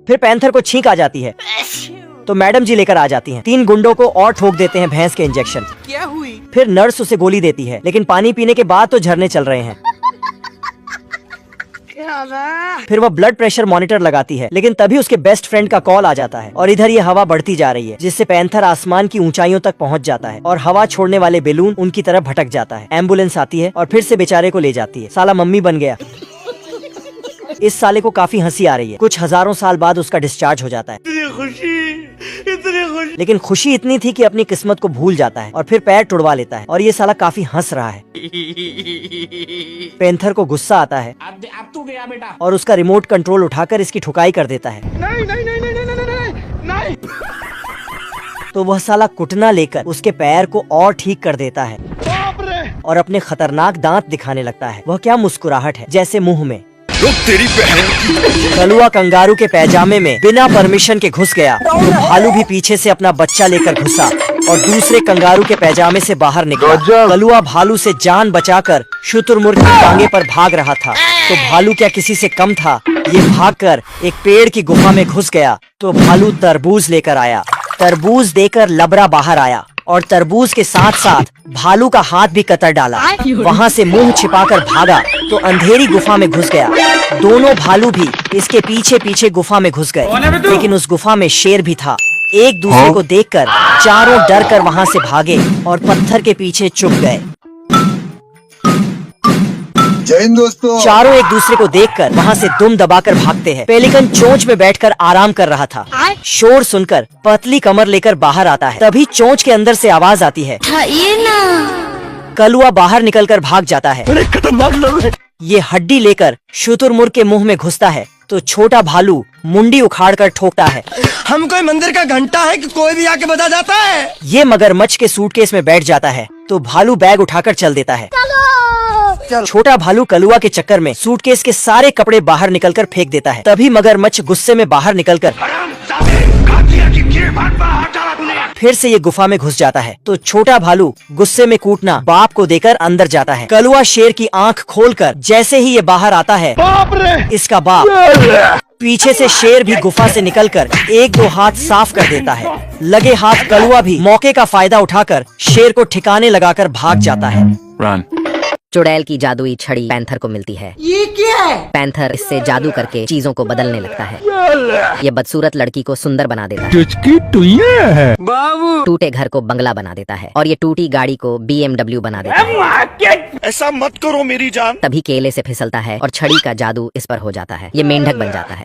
फिर पैंथर को छींक आ जाती है तो मैडम जी लेकर आ जाती हैं। 3 गुंडों को और ठोक देते हैं भैंस के इंजेक्शन। क्या हुई? फिर नर्स उसे गोली देती है, लेकिन पानी पीने के बाद तो झरने चल रहे हैं। फिर वह ब्लड प्रेशर मॉनिटर लगाती है, लेकिन तभी उसके बेस्ट फ्रेंड का कॉल आ जाता है और इधर ये हवा बढ़ती जा रही है, जिससे पैंथर आसमान की ऊंचाइयों तक पहुंच जाता है और हवा छोड़ने वाले बेलून उनकी तरफ भटक जाता है। एम्बुलेंस आती है और फिर से बेचारे को ले जाती है। साला मम्मी बन गया। इस साले को काफी हंसी आ रही है। कुछ हजारों साल बाद उसका डिस्चार्ज हो जाता है। इतनी खुशी। लेकिन खुशी इतनी थी कि अपनी किस्मत को भूल जाता है और फिर पैर टुड़वा लेता है और ये साला काफी हंस रहा है। पैंथर को गुस्सा आता है अब तू गया बेटा। और उसका रिमोट कंट्रोल उठाकर इसकी ठुकाई कर देता है। नहीं नहीं नहीं नहीं नहीं नहीं नहीं। तो वह साला कुटना लेकर उसके पैर को और ठीक कर देता है और अपने खतरनाक दांत दिखाने लगता है। वह क्या मुस्कुराहट है, जैसे मुंह में। तेरी बहन। कलुआ कंगारू के पैजामे में बिना परमिशन के घुस गया तो भालू भी पीछे से अपना बच्चा लेकर घुसा और दूसरे कंगारू के पैजामे से बाहर निकला। कलुआ भालू से जान बचाकर शुतुरमुर्ग की टांगे पर भाग रहा था, तो भालू क्या किसी से कम था। ये भागकर एक पेड़ की गुफा में घुस गया तो भालू तरबूज लेकर आया। तरबूज देकर लबरा बाहर आया और तरबूज के साथ साथ भालू का हाथ भी कतर डाला। वहाँ से मुंह छिपाकर भागा तो अंधेरी गुफा में घुस गया। दोनों भालू भी इसके पीछे पीछे गुफा में घुस गए, लेकिन उस गुफा में शेर भी था। एक दूसरे को देखकर चारों डर कर वहाँ से भागे और पत्थर के पीछे छुप गए। जय हिंद दोस्तों। चारों एक दूसरे को देखकर वहाँ से दुम दबाकर भागते हैं। पेलिकन चोंच में बैठकर आराम कर रहा था। शोर सुनकर पतली कमर लेकर बाहर आता है। तभी चोंच के अंदर से आवाज आती है। कलुआ बाहर निकलकर भाग जाता है। खतरनाक लोग हैं। ये हड्डी लेकर शुतुरमुर्ग के मुंह में घुसता है तो छोटा भालू मुंडी उखाड़कर ठोकता है। हम कोई मंदिर का घंटा है कि कोई भी आके बजा जाता है। ये मगरमच्छ के सूटकेस में बैठ जाता है तो भालू बैग उठाकर चल देता है। छोटा भालू कलुआ के चक्कर में सूटकेस के सारे कपड़े बाहर निकलकर फेंक देता है। तभी मगरमच्छ गुस्से में बाहर निकलकर फिर से ये गुफा में घुस जाता है तो छोटा भालू गुस्से में कूटना बाप को देकर अंदर जाता है। कलुआ शेर की आंख खोलकर जैसे ही ये बाहर आता है, इसका बाप पीछे से शेर भी गुफा से निकलकर 1-2 हाथ साफ कर देता है। लगे हाथ कलुआ भी मौके का फायदा उठाकर शेर को ठिकाने लगाकर भाग जाता है। Run. चुड़ैल की जादुई छड़ी पैंथर को मिलती है। ये क्या है? पैंथर इससे जादू करके चीजों को बदलने लगता है। ये बदसूरत लड़की को सुंदर बना देता है। है बाबू। टूटे घर को बंगला बना देता है और ये टूटी गाड़ी को BMW बना देता है। ऐसा मत करो मेरी जान। तभी केले से फिसलता है और छड़ी का जादू इस पर हो जाता है। ये मेंढक बन जाता है।